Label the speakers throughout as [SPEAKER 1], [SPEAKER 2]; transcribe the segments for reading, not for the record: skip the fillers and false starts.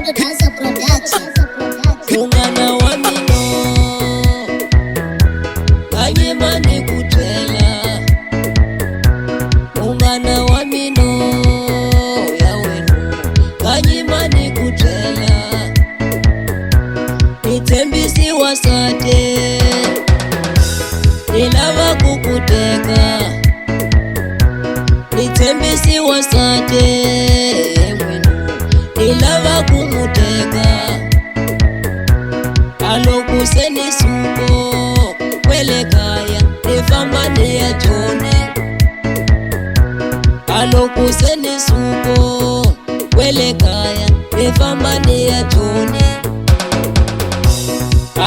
[SPEAKER 1] Moto Dancer Production.
[SPEAKER 2] Ungana wa mino kanyima ni kutela. Ungana wa mino ya wenu kanyima ni kutela. Nitembisi wasate nilava kukuteka. Nitembisi wasate nilava kumuteka. Alokuseni suko kwelekaya nifambani ya jone. Alokuseni suko kwelekaya nifambani ya jone.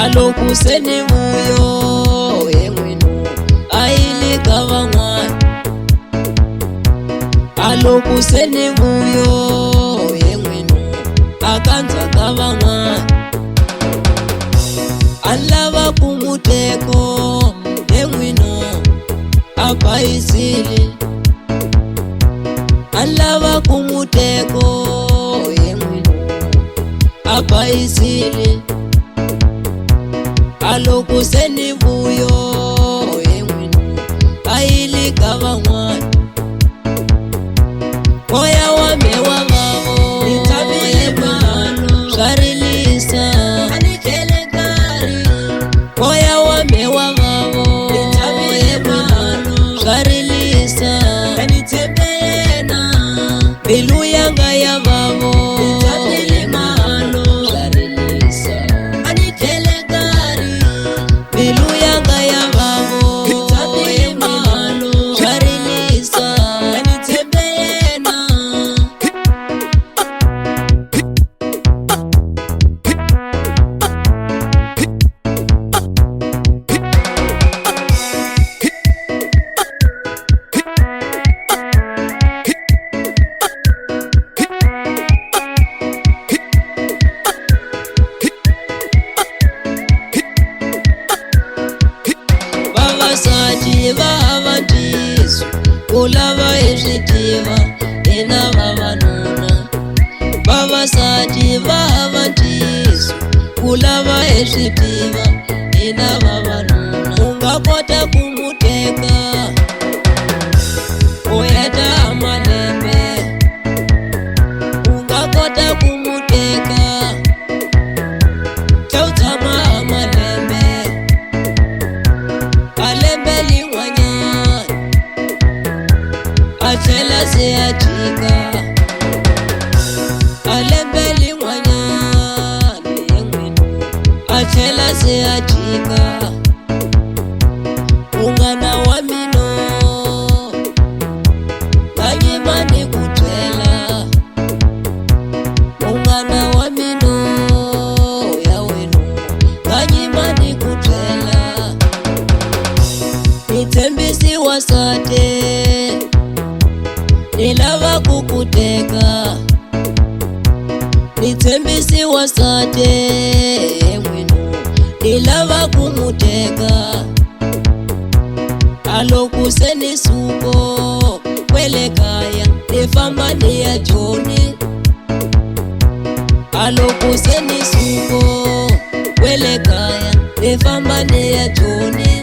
[SPEAKER 2] Alokuseni muyo emwino aili kava mwana. Alokuseni muyo emwino akanza kava mwana. Alava kumuteko emwino apaisili. Alava kumuteko emwino apaisili. Alokuseni vuyo emwino aili kava mwana. Moya wame wavavo nitabile mano sharilisa anikele gari. Moya wame wavavo nitabile mano sharilisa anitebena. Bilu yanga ya vavo nitabile mano sharilisa anikele gari. Bilu yanga ya vavo nitabile mano sharilisa anitebena. Vavasaji vavandisu kulava ezvitiva ena vavanuna. Vavasaji vavandisu kulava ezvitiva ena vavanuna. Ungakota kumuteka oyata amalembe. Ungakota kumuteka chautama amalembe. Alembeli wanyana achela se achika. Alembeli wanyana emwino achela se achika. Ungana wa mino kanyima ni kutela. Ungana wa mino ya wenu kanyima ni kutela. Nitembisi wasate nilava kukuteka. Nitembisi wasate emwino nilava kumuteka. Alokuseni suko kwelekaya nifambani ya joni. Alokuseni suko kwelekaya nifambani ya joni.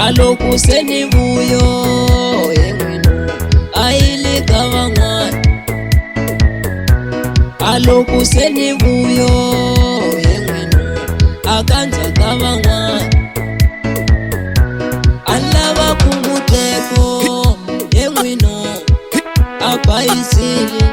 [SPEAKER 2] Alokuseni vuyo emwino aili kava mwana. Alokuseni vuyo emwino akanza kava mwana. Alava kumuteko emwino apaisili.